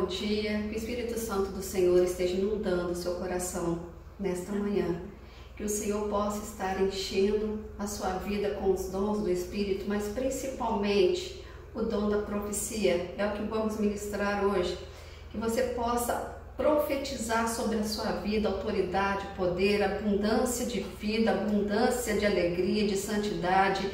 bom dia. Que o Espírito Santo do Senhor esteja inundando o seu coração nesta manhã. Que o Senhor possa estar enchendo a sua vida com os dons do Espírito, mas principalmente o dom da profecia. É o que vamos ministrar hoje. Que você possa profetizar sobre a sua vida autoridade, poder, abundância de vida, abundância de alegria, de santidade.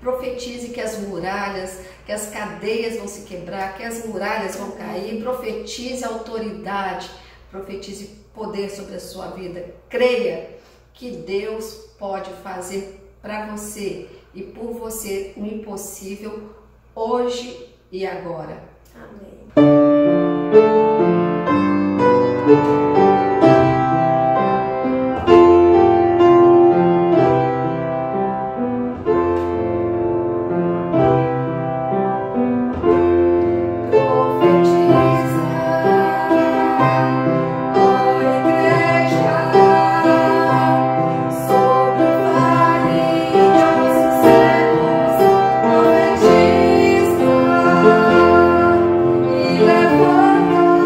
Profetize que as muralhas, que as cadeias vão se quebrar, que as muralhas vão cair. Profetize autoridade, profetize poder sobre a sua vida. Creia que Deus pode fazer para você e por você o impossível hoje e agora. Amém. Levanta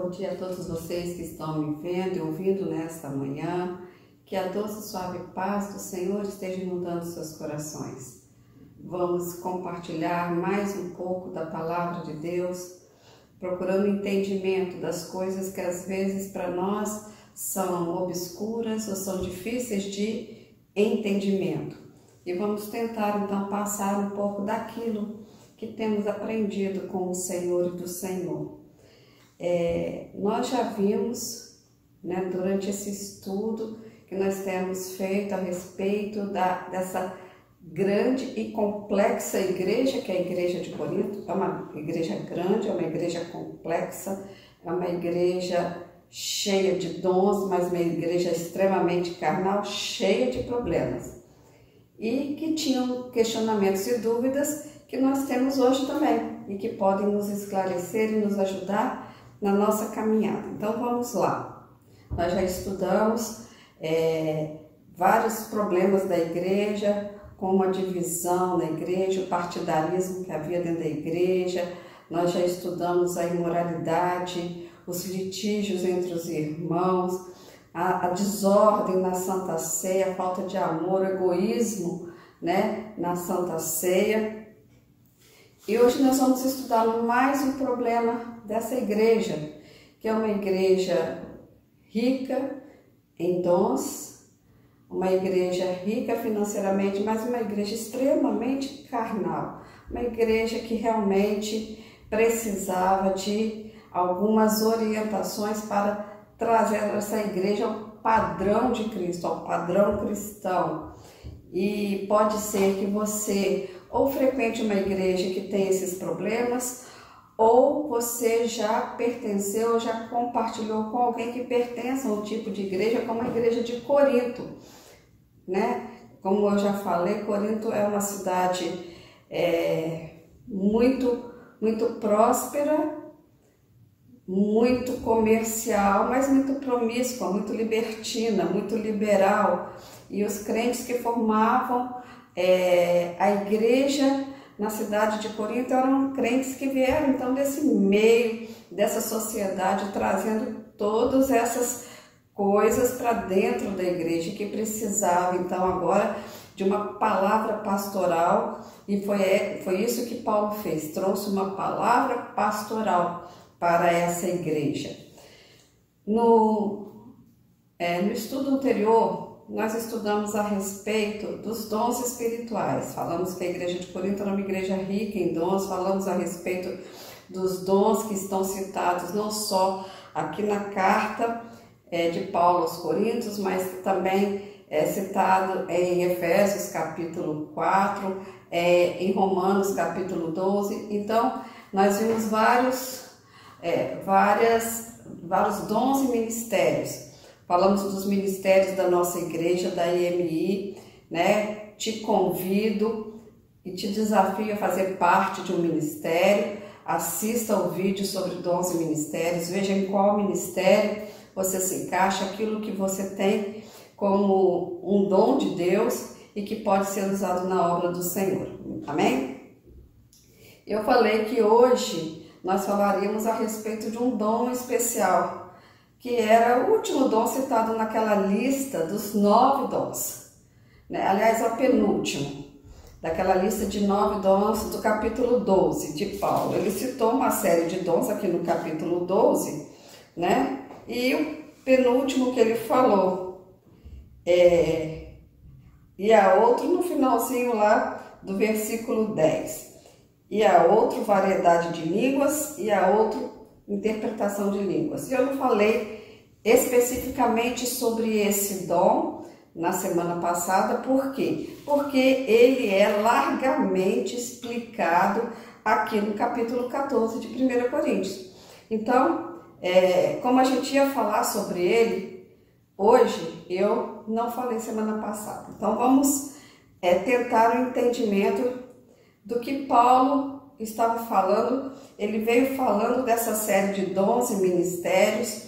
bom dia a todos vocês que estão me vendo e ouvindo nesta manhã. Que a doce e suave paz do Senhor esteja inundando seus corações. Vamos compartilhar mais um pouco da palavra de Deus, procurando entendimento das coisas que às vezes para nós são obscuras ou são difíceis de entendimento. E vamos tentar então passar um pouco daquilo que temos aprendido com o Senhor e do Senhor. Nós já vimos, durante esse estudo que nós temos feito a respeito dessa grande e complexa igreja, que é a igreja de Corinto. É uma igreja grande, é uma igreja complexa, é uma igreja cheia de dons, mas uma igreja extremamente carnal, cheia de problemas. E que tinham questionamentos e dúvidas que nós temos hoje também, e que podem nos esclarecer e nos ajudar na nossa caminhada. Então vamos lá. Nós já estudamos vários problemas da igreja, como a divisão na igreja, o partidarismo que havia dentro da igreja. Nós já estudamos a imoralidade, os litígios entre os irmãos, a desordem na Santa Ceia, a falta de amor, o egoísmo, na Santa Ceia. E hoje nós vamos estudar mais um problema dessa igreja, que é uma igreja rica em dons, uma igreja rica financeiramente, mas uma igreja extremamente carnal, uma igreja que realmente precisava de algumas orientações para trazer essa igreja ao padrão de Cristo, ao padrão cristão. E pode ser que você ou frequente uma igreja que tem esses problemas, ou você já pertenceu, ou já compartilhou com alguém que pertence a um tipo de igreja, como a igreja de Corinto, Como eu já falei, Corinto é uma cidade muito próspera, muito comercial, mas muito promíscua, muito libertina, muito liberal. E os crentes que formavam a igreja na cidade de Corinto eram crentes que vieram então desse meio, dessa sociedade, trazendo todas essas coisas para dentro da igreja que precisava, então, agora de uma palavra pastoral, e foi isso que Paulo fez, trouxe uma palavra pastoral para essa igreja. No estudo anterior, nós estudamos a respeito dos dons espirituais. Falamos que a igreja de Corinto era uma igreja rica em dons, falamos a respeito dos dons que estão citados não só aqui na carta de Paulo aos Coríntios, mas também é citado em Efésios capítulo 4, em Romanos capítulo 12. Então, nós vimos vários dons e ministérios. Falamos dos ministérios da nossa igreja, da IMI, né? Te convido e te desafio a fazer parte de um ministério. Assista o vídeo sobre dons e ministérios, veja em qual ministério você se encaixa, aquilo que você tem como um dom de Deus e que pode ser usado na obra do Senhor. Amém? Eu falei que hoje nós falaríamos a respeito de um dom especial, que era o último dom citado naquela lista dos 9 dons, né? Aliás, é o penúltimo daquela lista de 9 dons do capítulo 12 de Paulo. Ele citou uma série de dons aqui no capítulo 12, né? E o penúltimo que ele falou e a outro no finalzinho lá do versículo 10. E a outro variedade de línguas e a outro interpretação de línguas. E eu não falei especificamente sobre esse dom na semana passada, por quê? Porque ele é largamente explicado aqui no capítulo 14 de 1 Coríntios. Então, como a gente ia falar sobre ele, hoje eu não falei semana passada. Então, vamos tentar um entendimento do que Paulo estava falando. Ele veio falando dessa série de dons e ministérios,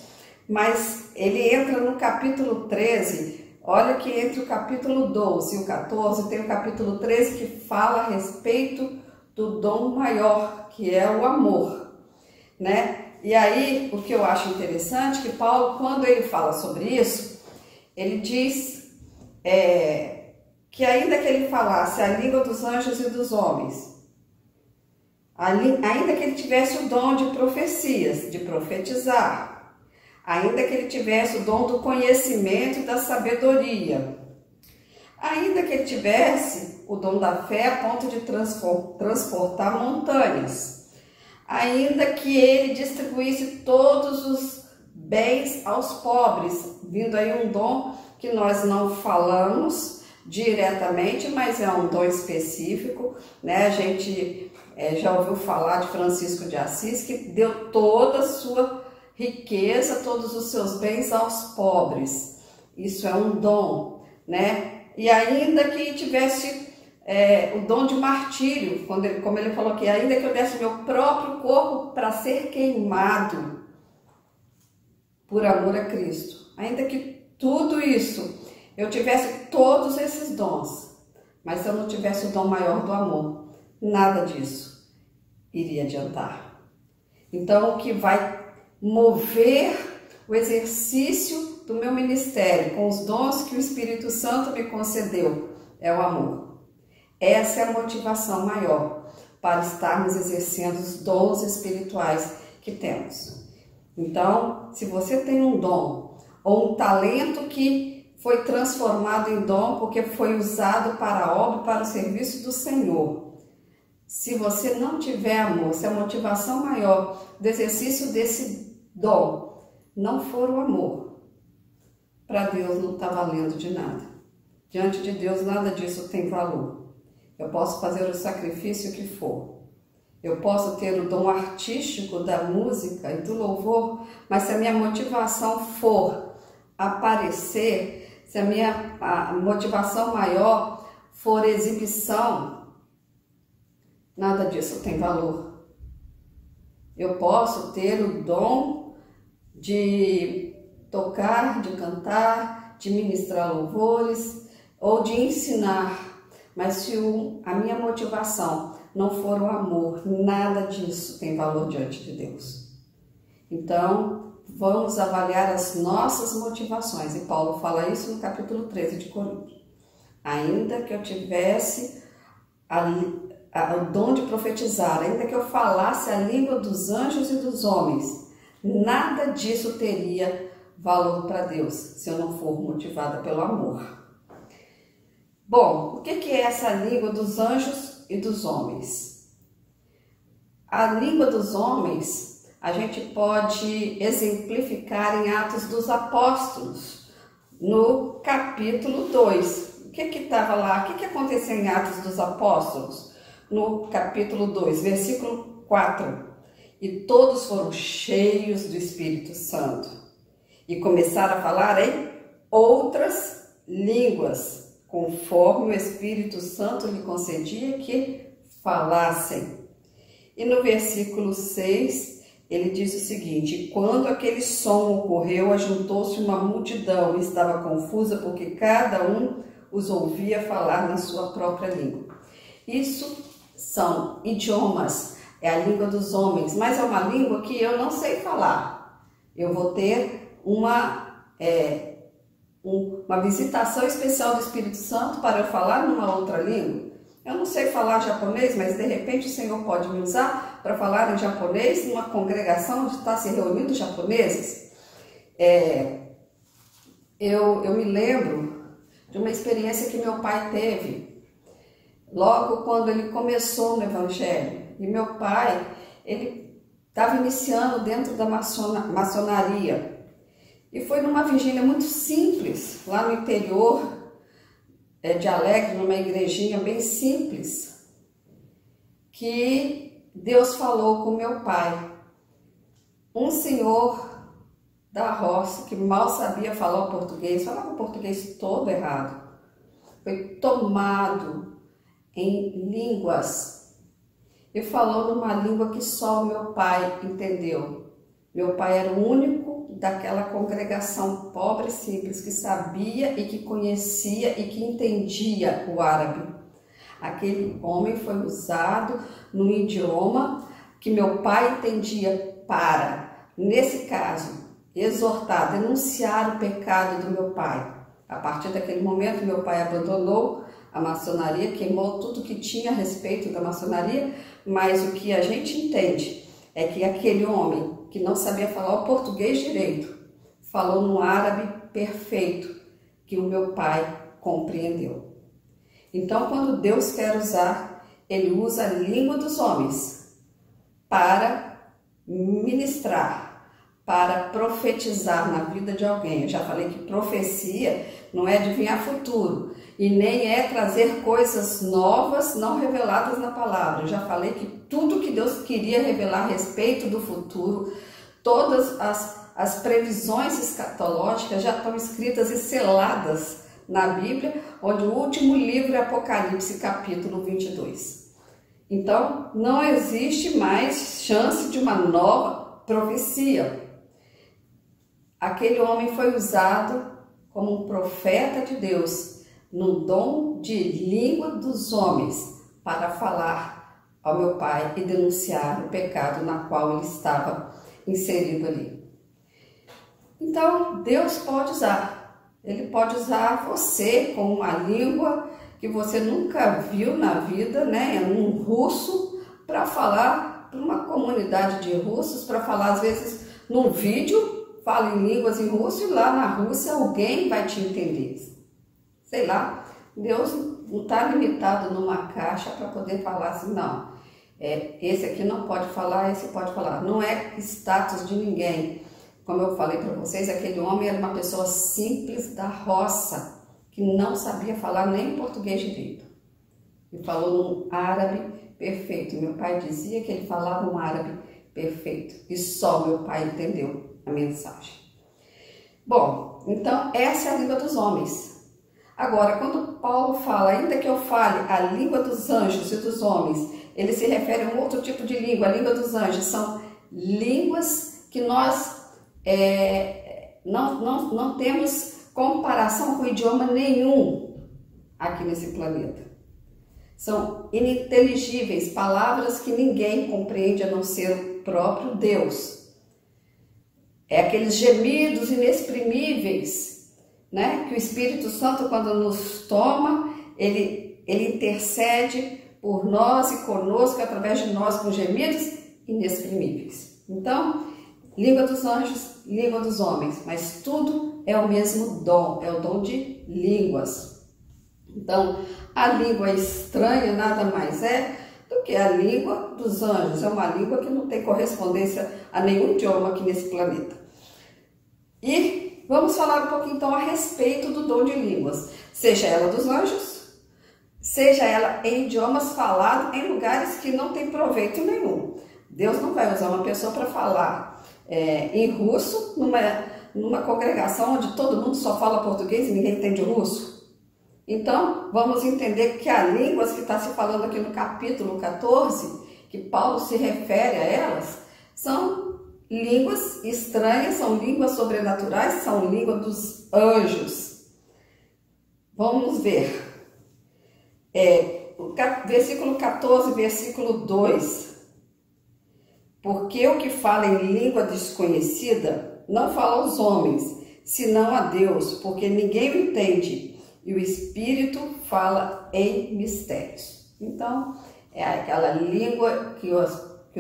mas ele entra no capítulo 13. Olha que entre o capítulo 12 e o 14 tem o capítulo 13 que fala a respeito do dom maior, que é o amor, né? E aí, o que eu acho interessante, que Paulo, quando ele fala sobre isso, ele diz que ainda que ele falasse a língua dos anjos e dos homens, ainda que ele tivesse o dom de profecias, de profetizar, ainda que ele tivesse o dom do conhecimento e da sabedoria, ainda que ele tivesse o dom da fé a ponto de transportar montanhas, ainda que ele distribuísse todos os bens aos pobres, vindo aí um dom que nós não falamos diretamente, mas é um dom específico, né? A gente já ouviu falar de Francisco de Assis, que deu toda a sua riqueza, todos os seus bens aos pobres. Isso é um dom, né? E ainda que tivesse o dom de martírio, como ele falou aqui, ainda que eu desse meu próprio corpo para ser queimado por amor a Cristo, ainda que tudo isso, eu tivesse todos esses dons, mas se eu não tivesse o dom maior do amor, nada disso iria adiantar. Então, o que vai mover o exercício do meu ministério com os dons que o Espírito Santo me concedeu é o amor. Essa é a motivação maior para estarmos exercendo os dons espirituais que temos. Então, se você tem um dom ou um talento que foi transformado em dom porque foi usado para a obra, para o serviço do Senhor, se você não tiver amor, se a motivação maior do exercício desse dom não for o amor, para Deus não está valendo de nada. Diante de Deus nada disso tem valor. Eu posso fazer o sacrifício que for. Eu posso ter o dom artístico da música e do louvor, mas se a minha motivação for aparecer, se a motivação maior for exibição, nada disso tem valor. Eu posso ter o dom de tocar, de cantar, de ministrar louvores ou de ensinar, mas se a minha motivação não for o amor, nada disso tem valor diante de Deus. Então, vamos avaliar as nossas motivações. E Paulo fala isso no capítulo 13 de Coríntios. Ainda que eu tivesse o dom de profetizar, ainda que eu falasse a língua dos anjos e dos homens, nada disso teria valor para Deus, se eu não for motivada pelo amor. Bom, o que é essa língua dos anjos e dos homens? A língua dos homens a gente pode exemplificar em Atos dos Apóstolos, no capítulo 2. O que estava lá? O que aconteceu em Atos dos Apóstolos? No capítulo 2, versículo 4. E todos foram cheios do Espírito Santo e começaram a falar em outras línguas, conforme o Espírito Santo lhe concedia que falassem. E no versículo 6, ele diz o seguinte: quando aquele som ocorreu, ajuntou-se uma multidão e estava confusa, porque cada um os ouvia falar na sua própria língua. Isso são idiomas, é a língua dos homens, mas é uma língua que eu não sei falar. Eu vou ter uma visitação especial do Espírito Santo para eu falar numa outra língua. Eu não sei falar japonês, mas de repente o Senhor pode me usar para falar em japonês numa congregação onde está se reunindo japoneses. Eu me lembro de uma experiência que meu pai teve logo quando ele começou no Evangelho. E meu pai, ele estava iniciando dentro da maçonaria. E foi numa vigília muito simples, lá no interior de Alegre, numa igrejinha bem simples, que Deus falou com meu pai. Um senhor da roça, que mal sabia falar o português, falava o português todo errado, foi tomado em línguas e falou numa língua que só o meu pai entendeu. Meu pai era o único daquela congregação pobre e simples que sabia e que conhecia e que entendia o árabe. Aquele homem foi usado num idioma que meu pai entendia para, nesse caso, exortar, denunciar o pecado do meu pai. A partir daquele momento, meu pai abandonou a maçonaria, queimou tudo que tinha a respeito da maçonaria, mas o que a gente entende é que aquele homem que não sabia falar o português direito, falou no árabe perfeito, que o meu pai compreendeu. Então, quando Deus quer usar, Ele usa a língua dos homens para ministrar, para profetizar na vida de alguém. Eu já falei que profecia não é adivinhar futuro e nem é trazer coisas novas não reveladas na palavra. Eu já falei que tudo que Deus queria revelar a respeito do futuro, todas as previsões escatológicas já estão escritas e seladas na Bíblia, onde o último livro é Apocalipse, capítulo 22. Então, não existe mais chance de uma nova profecia. Aquele homem foi usado como um profeta de Deus, no dom de língua dos homens, para falar ao meu pai e denunciar o pecado na qual ele estava inserido ali. Então, Deus pode usar. Ele pode usar você com uma língua que você nunca viu na vida, né? Um russo, para falar para uma comunidade de russos, para falar às vezes num vídeo, fala em línguas em russo e lá na Rússia alguém vai te entender. Sei lá, Deus não está limitado numa caixa para poder falar assim, não. Esse aqui não pode falar, esse pode falar. Não é status de ninguém. Como eu falei para vocês, aquele homem era uma pessoa simples da roça, que não sabia falar nem português direito. E falou num árabe perfeito. Meu pai dizia que ele falava um árabe perfeito. E só meu pai entendeu a mensagem. Bom, então essa é a língua dos homens. Agora, quando Paulo fala, ainda que eu fale a língua dos anjos e dos homens, ele se refere a um outro tipo de língua. A língua dos anjos são línguas que nós não temos comparação com idioma nenhum aqui nesse planeta. São ininteligíveis, palavras que ninguém compreende a não ser o próprio Deus. É aqueles gemidos inexprimíveis, né? Que o Espírito Santo, quando nos toma, ele intercede por nós e conosco, através de nós, com gemidos inexprimíveis. Então, língua dos anjos, língua dos homens, mas tudo é o mesmo dom, é o dom de línguas. Então, a língua estranha nada mais é do que a língua dos anjos. É uma língua que não tem correspondência a nenhum idioma aqui nesse planeta. E vamos falar um pouquinho então a respeito do dom de línguas, seja ela dos anjos, seja ela em idiomas falados em lugares que não tem proveito nenhum. Deus não vai usar uma pessoa para falar em russo numa congregação onde todo mundo só fala português e ninguém entende russo. Então, vamos entender que as línguas que está se falando aqui no capítulo 14, que Paulo se refere a elas, são línguas estranhas, são línguas sobrenaturais, são línguas dos anjos. Vamos ver. Versículo 14, versículo 2. Porque o que fala em língua desconhecida não fala aos homens, senão a Deus, porque ninguém o entende. E o Espírito fala em mistérios. Então, é aquela língua que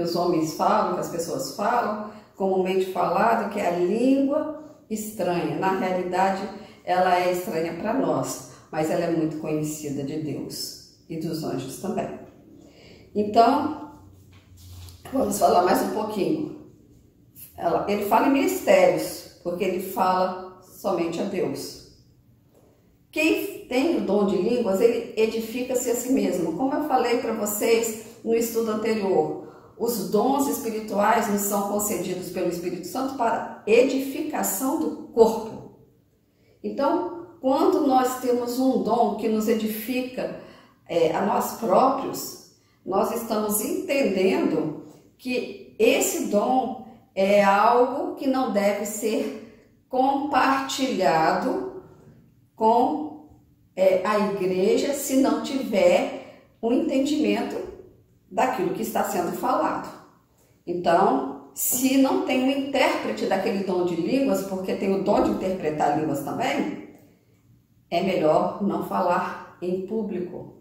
os homens falam, que as pessoas falam, comumente falada, que é a língua estranha. Na realidade, ela é estranha para nós, mas ela é muito conhecida de Deus e dos anjos também. Então, vamos falar mais um pouquinho. Ele fala em mistérios, porque ele fala somente a Deus. Quem tem o dom de línguas, ele edifica-se a si mesmo. Como eu falei para vocês no estudo anterior, os dons espirituais nos são concedidos pelo Espírito Santo para edificação do corpo. Então, quando nós temos um dom que nos edifica a nós próprios, nós estamos entendendo que esse dom é algo que não deve ser compartilhado com a igreja se não tiver um entendimento daquilo que está sendo falado. Então, se não tem um intérprete daquele dom de línguas, porque tem o dom de interpretar línguas também, é melhor não falar em público.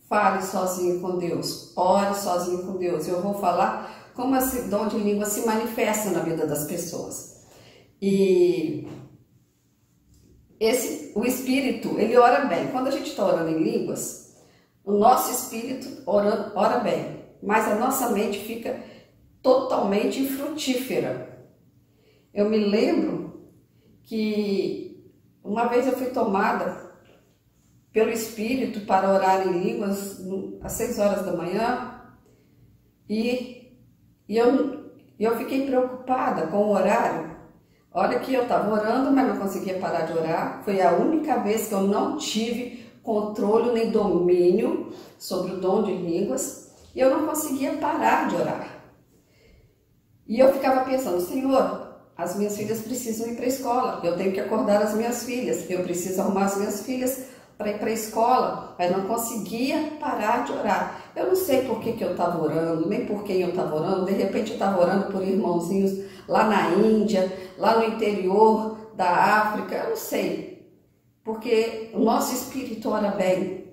Fale sozinho com Deus, ore sozinho com Deus. Eu vou falar como esse dom de língua se manifesta na vida das pessoas. E o espírito, ele ora bem. Quando a gente está orando em línguas, o nosso espírito ora bem, mas a nossa mente fica totalmente infrutífera. Eu me lembro que uma vez eu fui tomada pelo Espírito para orar em línguas às 6 horas da manhã e eu fiquei preocupada com o horário. Olha que eu estava orando, mas não conseguia parar de orar. Foi a única vez que eu não tive controle nem domínio sobre o dom de línguas e eu não conseguia parar de orar. E eu ficava pensando, Senhor, as minhas filhas precisam ir para a escola, eu tenho que acordar as minhas filhas, eu preciso arrumar as minhas filhas para ir para a escola, mas não conseguia parar de orar. Eu não sei por que eu estava orando, nem por quem eu estava orando, de repente eu estava orando por irmãozinhos lá na Índia, lá no interior da África, eu não sei, porque o nosso espírito ora bem.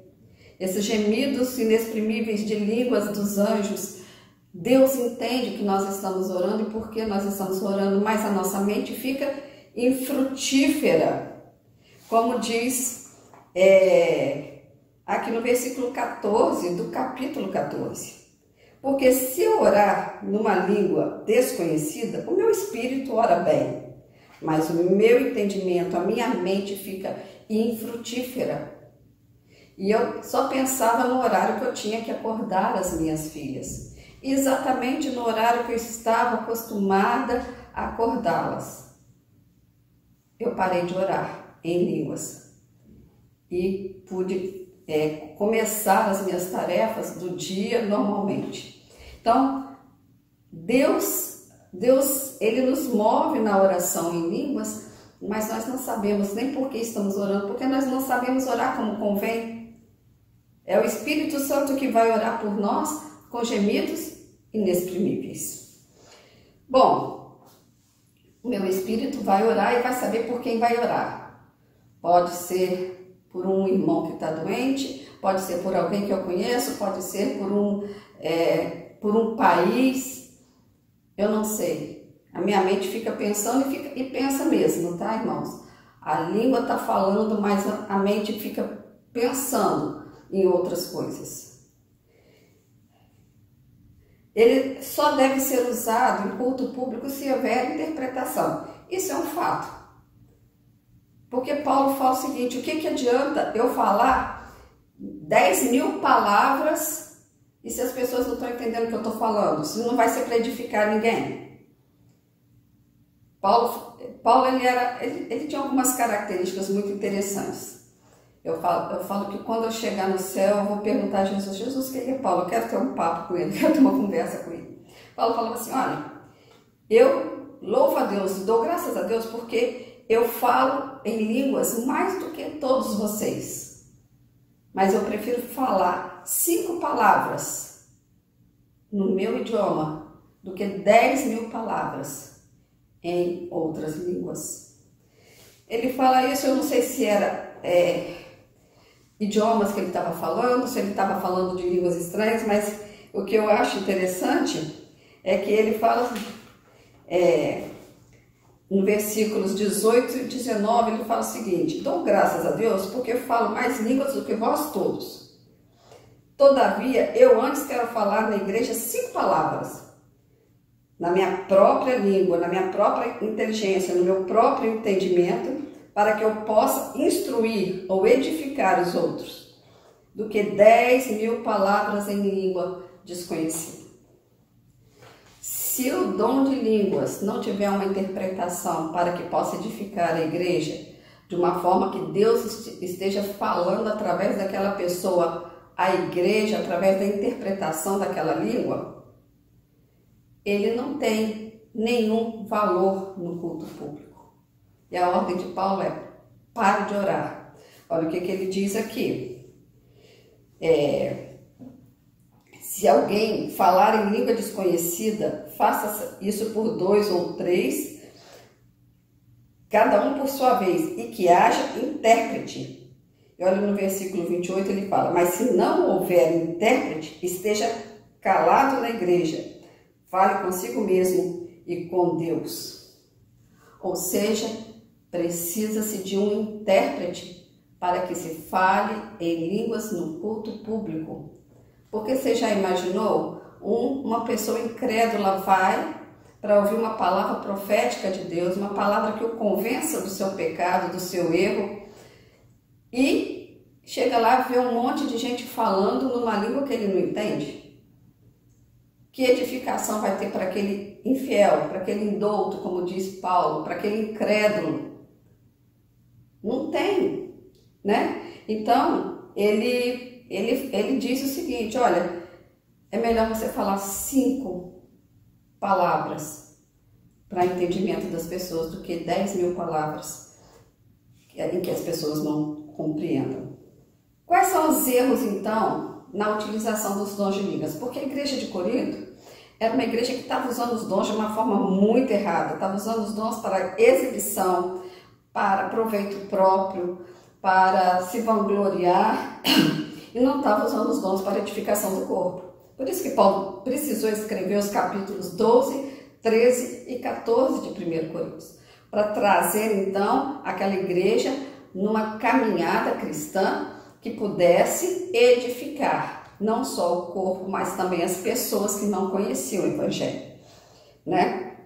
Esses gemidos inexprimíveis de línguas dos anjos, Deus entende que nós estamos orando e por que nós estamos orando, mas a nossa mente fica infrutífera, como diz aqui no versículo 14 do capítulo 14. Porque se eu orar numa língua desconhecida, o meu espírito ora bem, mas o meu entendimento, a minha mente fica infrutífera. E eu só pensava no horário que eu tinha que acordar as minhas filhas. E exatamente no horário que eu estava acostumada a acordá-las, eu parei de orar em línguas. E pude começar as minhas tarefas do dia normalmente. Então, Deus, ele nos move na oração em línguas, mas nós não sabemos nem por que estamos orando, porque nós não sabemos orar como convém. É o Espírito Santo que vai orar por nós com gemidos inexprimíveis. Bom, o meu espírito vai orar e vai saber por quem vai orar. Pode ser por um irmão que está doente, pode ser por alguém que eu conheço, pode ser por um país, eu não sei. A minha mente fica pensando e pensa mesmo, tá, irmãos? A língua está falando, mas a mente fica pensando em outras coisas. Ele só deve ser usado em culto público se houver interpretação. Isso é um fato. Porque Paulo fala o seguinte: o que adianta eu falar 10.000 palavras e se as pessoas não estão entendendo o que eu estou falando? Se não vai ser para edificar ninguém. Paulo ele tinha algumas características muito interessantes. Eu falo que quando eu chegar no céu, eu vou perguntar a Jesus: Jesus, quem é Paulo? Eu quero ter um papo com ele, quero ter uma conversa com ele. Paulo falava assim: olha, eu louvo a Deus, dou graças a Deus, porque eu falo em línguas mais do que todos vocês. Mas eu prefiro falar 5 palavras no meu idioma do que 10.000 palavras em outras línguas. Ele fala isso, eu não sei se era idiomas que ele estava falando, se ele estava falando de línguas estranhas, mas o que eu acho interessante é que ele fala, no versículos 18 e 19, ele fala o seguinte: dou graças a Deus porque falo mais línguas do que vós todos. Todavia, eu antes quero falar na igreja 5 palavras, na minha própria língua, na minha própria inteligência, no meu próprio entendimento, para que eu possa instruir ou edificar os outros, do que 10.000 palavras em língua desconhecida. Se o dom de línguas não tiver uma interpretação para que possa edificar a igreja, de uma forma que Deus esteja falando através daquela pessoa, a igreja, através da interpretação daquela língua, ele não tem nenhum valor no culto público. E a ordem de Paulo é: pare de orar. Olha o que ele diz aqui. Se alguém falar em língua desconhecida, faça isso por 2 ou 3, cada um por sua vez, e que haja intérprete. E olha no versículo 28, ele fala: mas se não houver intérprete, esteja calado na igreja, fale consigo mesmo e com Deus. Ou seja, precisa-se de um intérprete para que se fale em línguas no culto público. Porque você já imaginou? Uma pessoa incrédula vai para ouvir uma palavra profética de Deus, uma palavra que o convença do seu pecado, do seu erro, e chega lá e vê um monte de gente falando numa língua que ele não entende? Que edificação vai ter para aquele infiel, para aquele indouto, como diz Paulo, para aquele incrédulo? Não tem, né? Então, ele diz o seguinte: olha, é melhor você falar 5 palavras para entendimento das pessoas do que 10.000 palavras em que as pessoas não compreendam. Quais são os erros, então, na utilização dos dons de línguas? Porque a igreja de Corinto era uma igreja que estava usando os dons de uma forma muito errada, estava usando os dons para exibição, para proveito próprio, para se vangloriar, e não estava usando os dons para edificação do corpo. Por isso que Paulo precisou escrever os capítulos 12, 13 e 14 de 1 Coríntios, para trazer então aquela igreja numa caminhada cristã que pudesse edificar não só o corpo, mas também as pessoas que não conheciam o Evangelho, né?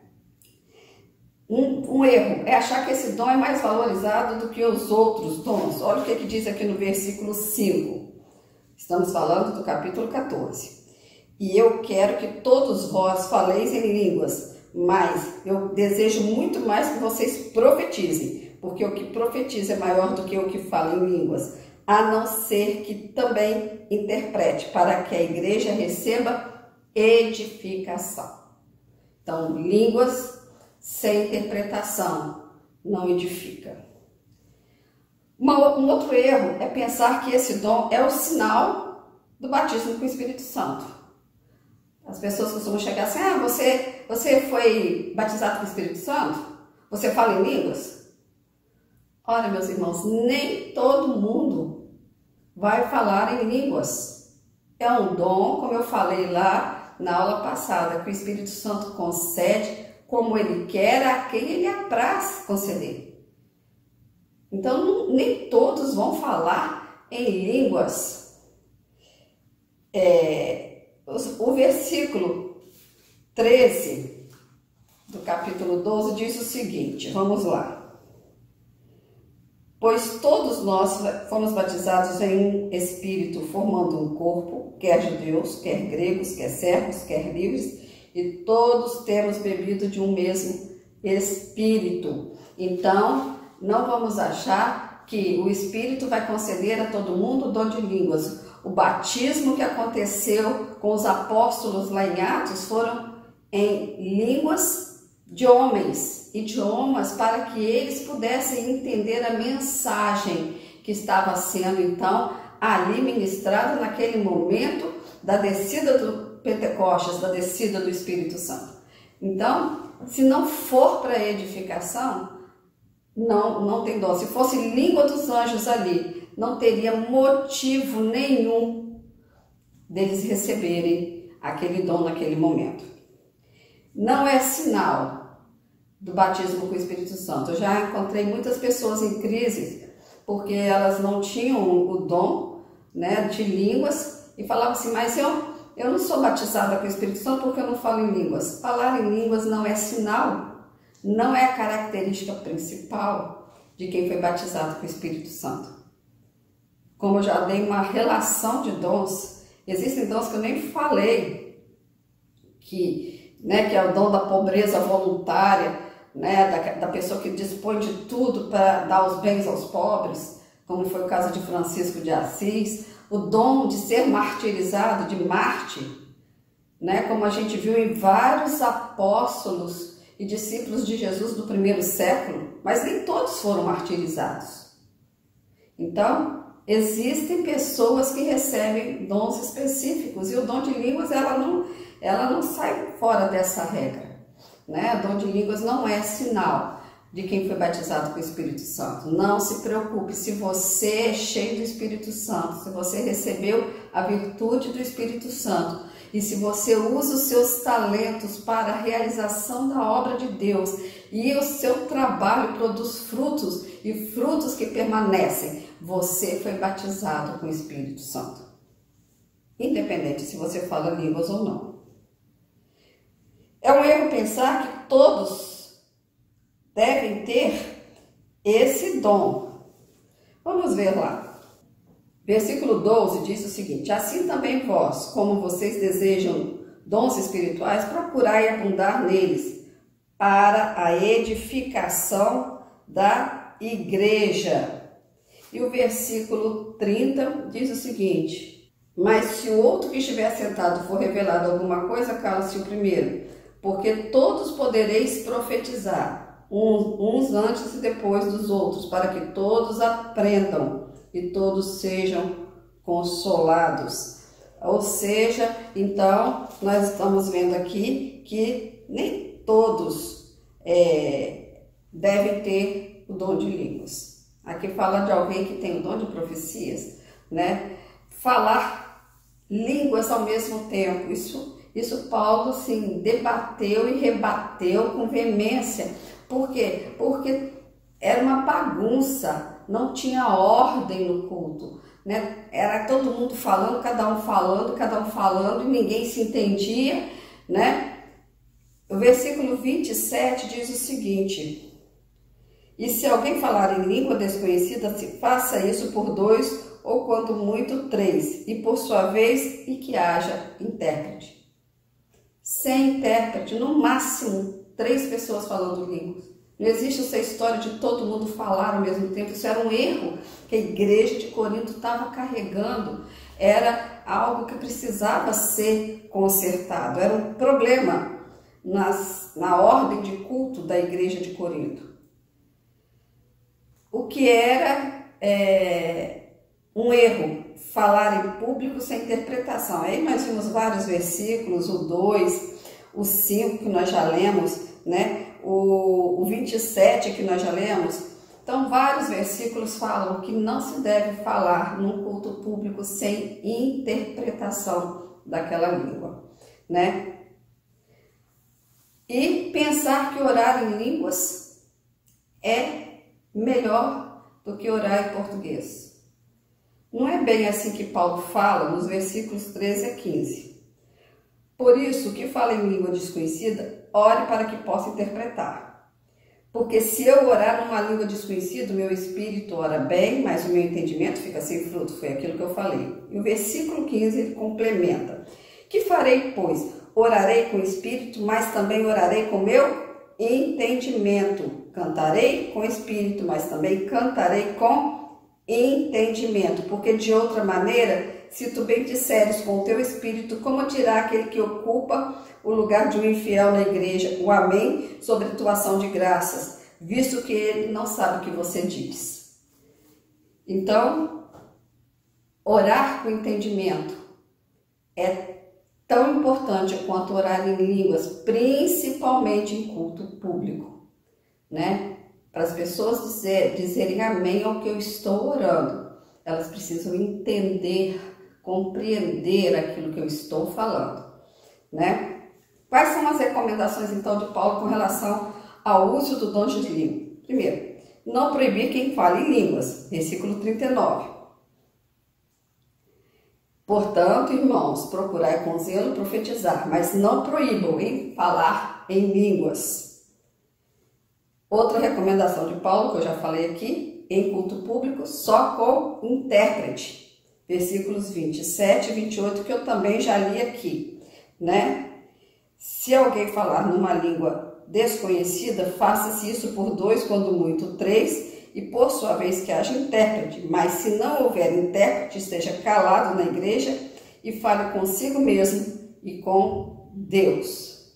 Um erro é achar que esse dom é mais valorizado do que os outros dons. Olha o que diz aqui no versículo 5. Estamos falando do capítulo 14. E eu quero que todos vós faleis em línguas, mas eu desejo muito mais que vocês profetizem, porque o que profetiza é maior do que o que fala em línguas, a não ser que também interprete, para que a igreja receba edificação. Então, línguas sem interpretação não edifica. Um outro erro é pensar que esse dom é o sinal do batismo com o Espírito Santo. As pessoas costumam chegar assim: você foi batizado com o Espírito Santo? Você fala em línguas? Olha, meus irmãos, nem todo mundo vai falar em línguas. É um dom, como eu falei lá na aula passada, que o Espírito Santo concede como ele quer, a quem ele apraz conceder. Então, nem todos vão falar em línguas. O versículo 13 do capítulo 12 diz o seguinte, vamos lá. Pois todos nós fomos batizados em um espírito, formando um corpo, quer judeus, quer gregos, quer servos, quer livres, e todos temos bebido de um mesmo espírito. Então, não vamos achar que o Espírito vai conceder a todo mundo o dom de línguas. O batismo que aconteceu com os apóstolos lá em Atos foram em línguas de homens, idiomas, para que eles pudessem entender a mensagem que estava sendo então ali ministrada naquele momento da descida do Pentecostes, da descida do Espírito Santo. Então, se não for para edificação, não tem dom. Se fosse língua dos anjos ali, não teria motivo nenhum deles receberem aquele dom naquele momento. Não é sinal do batismo com o Espírito Santo. Eu já encontrei muitas pessoas em crise porque elas não tinham o dom, né, de línguas e falavam assim, mas eu não sou batizada com o Espírito Santo porque eu não falo em línguas. Falar em línguas não é sinal, não é a característica principal de quem foi batizado com o Espírito Santo. Como eu já dei uma relação de dons, existem dons que eu nem falei, que é o dom da pobreza voluntária, né, da pessoa que dispõe de tudo para dar os bens aos pobres, como foi o caso de Francisco de Assis, o dom de ser martirizado, de mártir, né, como a gente viu em vários apóstolos e discípulos de Jesus do primeiro século, mas nem todos foram martirizados. Então, existem pessoas que recebem dons específicos e o dom de línguas ela não sai fora dessa regra, né? O dom de línguas não é sinal de quem foi batizado com o Espírito Santo. Não se preocupe, se você é cheio do Espírito Santo, se você recebeu a virtude do Espírito Santo e se você usa os seus talentos para a realização da obra de Deus e o seu trabalho produz frutos e frutos que permanecem, você foi batizado com o Espírito Santo. Independente se você fala línguas ou não. É um erro pensar que todos devem ter esse dom. Vamos ver lá. Versículo 12 diz o seguinte, assim também vós, como vocês desejam dons espirituais, procurai abundar neles, para a edificação da igreja. E o versículo 30 diz o seguinte, mas se o outro que estiver sentado for revelado alguma coisa, cala-se o primeiro, porque todos podereis profetizar, uns antes e depois dos outros, para que todos aprendam e todos sejam consolados. Ou seja, então, nós estamos vendo aqui que nem todos devem ter o dom de línguas. Aqui fala de alguém que tem o dom de profecias, né? Falar línguas ao mesmo tempo, isso Paulo, assim, debateu e rebateu com veemência. Por quê? Porque era uma bagunça, não tinha ordem no culto, né? Era todo mundo falando, cada um falando, e ninguém se entendia, né? O versículo 27 diz o seguinte, e se alguém falar em língua desconhecida, faça isso por 2 ou quanto muito 3, e por sua vez, e que haja intérprete. Sem intérprete, no máximo 3 pessoas falando línguas. Não existe essa história de todo mundo falar ao mesmo tempo. Isso era um erro que a igreja de Corinto estava carregando. Era algo que precisava ser consertado. Era um problema na ordem de culto da igreja de Corinto. O que era um erro, falar em público sem interpretação. Aí nós vimos vários versículos, o 2, o 5 que nós já lemos, né? o 27 que nós já lemos, então vários versículos falam que não se deve falar num culto público sem interpretação daquela língua, né? E pensar que orar em línguas é melhor do que orar em português. Não é bem assim que Paulo fala nos versículos 13 a 15. Por isso, que fala em língua desconhecida, ore para que possa interpretar. Porque se eu orar numa língua desconhecida, o meu espírito ora bem, mas o meu entendimento fica sem fruto. Foi aquilo que eu falei. E o versículo 15 ele complementa. Que farei, pois? Orarei com o espírito, mas também orarei com o meu entendimento. Cantarei com o espírito, mas também cantarei com entendimento. Porque de outra maneira, se tu bem disseres com o teu espírito, como dirá aquele que ocupa o lugar de um infiel na igreja, o amém, sobre a tua ação de graças, visto que ele não sabe o que você diz. Então, orar com entendimento é tão importante quanto orar em línguas, principalmente em culto público, né? Para as pessoas dizerem amém ao que eu estou orando, elas precisam entender, compreender aquilo que eu estou falando, né? Quais são as recomendações, então, de Paulo com relação ao uso do dom de língua? Primeiro, não proibir quem fala em línguas, versículo 39. Portanto, irmãos, procurai com zelo profetizar, mas não proíbam em falar em línguas. Outra recomendação de Paulo, que eu já falei aqui, em culto público, só com intérprete. Versículos 27 e 28, que eu também já li aqui, né? Se alguém falar numa língua desconhecida, faça-se isso por 2, quando muito 3, e por sua vez que haja intérprete. Mas se não houver intérprete, esteja calado na igreja e fale consigo mesmo e com Deus.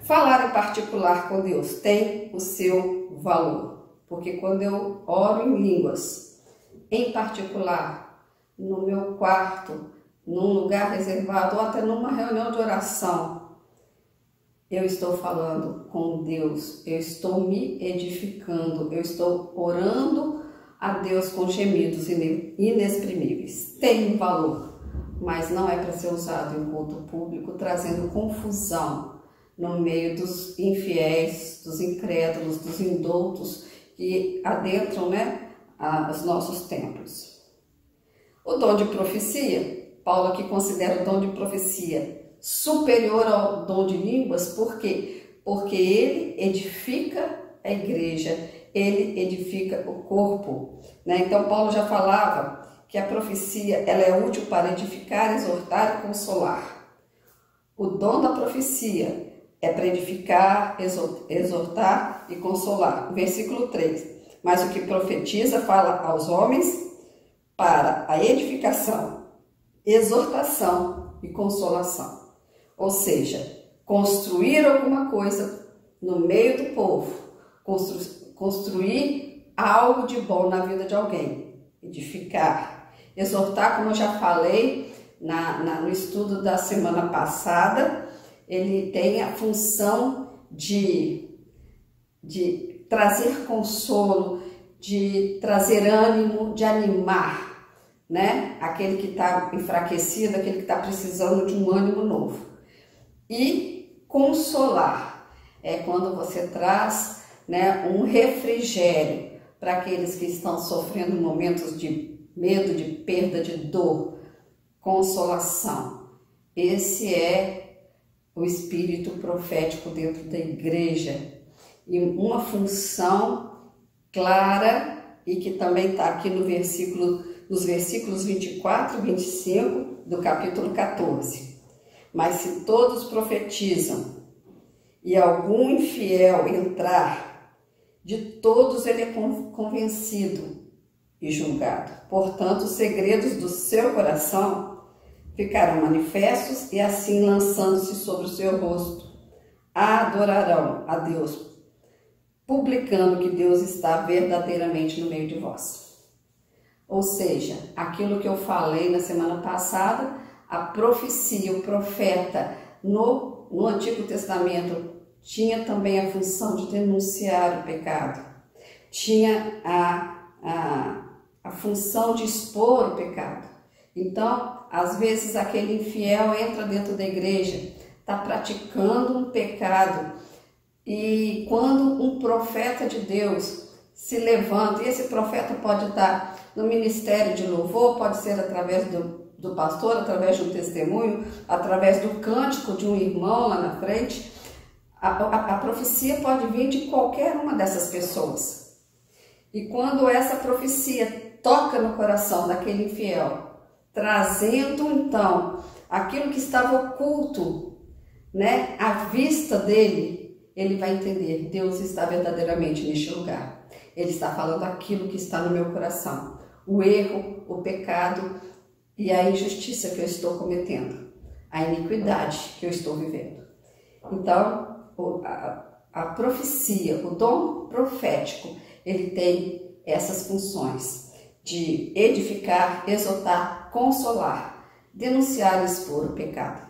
Falar em particular com Deus tem o seu valor, porque quando eu oro em línguas, em particular, no meu quarto, num lugar reservado ou até numa reunião de oração, eu estou falando com Deus, eu estou me edificando, eu estou orando a Deus com gemidos inexprimíveis. Tem um valor, mas não é para ser usado em culto público, trazendo confusão no meio dos infiéis, dos incrédulos, dos indoutos que adentram, né, os nossos templos. O dom de profecia, Paulo aqui considera o dom de profecia superior ao dom de línguas, por quê? Porque ele edifica a igreja, ele edifica o corpo, né? Então Paulo já falava que a profecia ela é útil para edificar, exortar e consolar. O dom da profecia é para edificar, exortar e consolar. Versículo 3. Mas o que profetiza fala aos homens para a edificação, exortação e consolação. Ou seja, construir alguma coisa no meio do povo, construir algo de bom na vida de alguém, edificar, exortar, como eu já falei no estudo da semana passada, ele tem a função de trazer consolo, de trazer ânimo, de animar, né? Aquele que está enfraquecido, aquele que está precisando de um ânimo novo. E consolar é quando você traz, né, um refrigério para aqueles que estão sofrendo momentos de medo, de perda, de dor. Consolação. Esse é o espírito profético dentro da igreja. E uma função clara e que também está aqui nos versículos 24 e 25 do capítulo 14. Mas se todos profetizam e algum infiel entrar, de todos ele é convencido e julgado. Portanto, os segredos do seu coração ficarão manifestos e assim, lançando-se sobre o seu rosto, adorarão a Deus, publicando que Deus está verdadeiramente no meio de vós. Ou seja, aquilo que eu falei na semana passada, a profecia, o profeta no no Antigo Testamento tinha também a função de denunciar o pecado, tinha a função de expor o pecado. Então, às vezes aquele infiel entra dentro da igreja, está praticando um pecado, e quando um profeta de Deus se levanta, e esse profeta pode estar no ministério de louvor, pode ser através do pastor, através de um testemunho, através do cântico de um irmão lá na frente, a profecia pode vir de qualquer uma dessas pessoas. E quando essa profecia toca no coração daquele infiel, trazendo então aquilo que estava oculto, né, à vista dele, ele vai entender: Deus está verdadeiramente neste lugar. Ele está falando aquilo que está no meu coração, o erro, o pecado e a injustiça que eu estou cometendo, a iniquidade que eu estou vivendo. Então, a profecia, o dom profético, ele tem essas funções de edificar, exortar, consolar, denunciar e expor o pecado,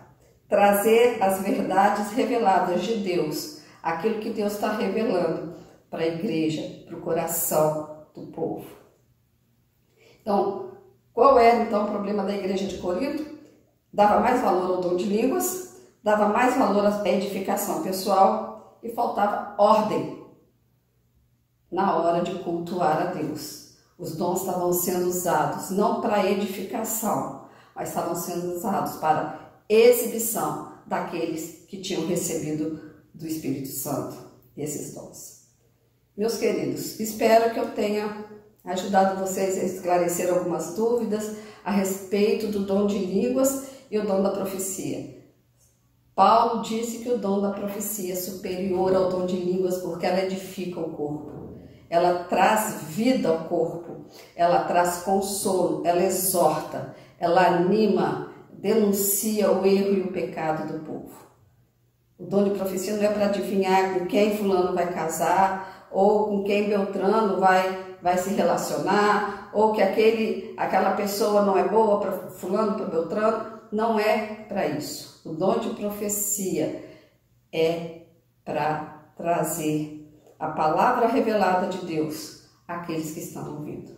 trazer as verdades reveladas de Deus, aquilo que Deus está revelando para a igreja, para o coração do povo. Então, qual era então o problema da igreja de Corinto? Dava mais valor ao dom de línguas, dava mais valor à edificação pessoal e faltava ordem na hora de cultuar a Deus. Os dons estavam sendo usados não para edificação, mas estavam sendo usados para exibição daqueles que tinham recebido do Espírito Santo esses dons. Meus queridos, espero que eu tenha ajudado vocês a esclarecer algumas dúvidas a respeito do dom de línguas e o dom da profecia. Paulo disse que o dom da profecia é superior ao dom de línguas porque ela edifica o corpo, ela traz vida ao corpo, ela traz consolo, ela exorta, ela anima, denuncia o erro e o pecado do povo. O dom de profecia não é para adivinhar com quem fulano vai casar, ou com quem Beltrano vai se relacionar, ou que aquela pessoa não é boa para fulano, para Beltrano. Não é para isso. O dom de profecia é para trazer a palavra revelada de Deus àqueles que estão ouvindo.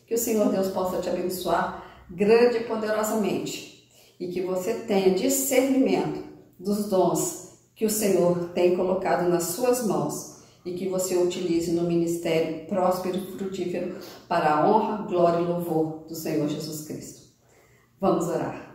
Que o Senhor Deus possa te abençoar grande e poderosamente, e que você tenha discernimento dos dons que o Senhor tem colocado nas suas mãos e que você utilize no ministério próspero e frutífero para a honra, glória e louvor do Senhor Jesus Cristo. Vamos orar.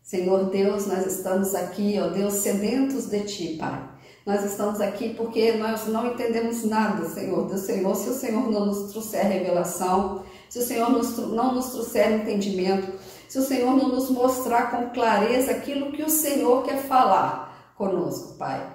Senhor Deus, nós estamos aqui, ó Deus, sedentos de Ti, Pai. Nós estamos aqui porque nós não entendemos nada, Senhor Deus. Senhor, se o Senhor não nos trouxer revelação, se o Senhor não nos trouxer entendimento, se o Senhor não nos mostrar com clareza aquilo que o Senhor quer falar conosco, Pai.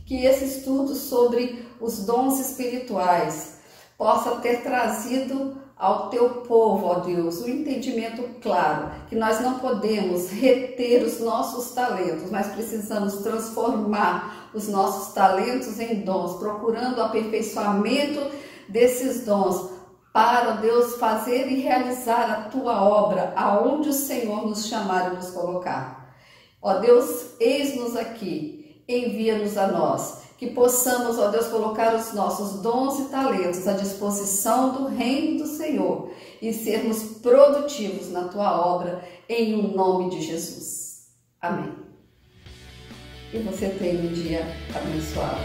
Que esse estudo sobre os dons espirituais possa ter trazido ao Teu povo, ó Deus, um entendimento claro, que nós não podemos reter os nossos talentos, mas precisamos transformar os nossos talentos em dons, procurando o aperfeiçoamento desses dons, para, Deus, fazer e realizar a Tua obra, aonde o Senhor nos chamar e nos colocar. Ó Deus, eis-nos aqui, envia-nos a nós, que possamos, ó Deus, colocar os nossos dons e talentos à disposição do reino do Senhor e sermos produtivos na Tua obra, em o nome de Jesus. Amém. E você tenha um dia abençoado.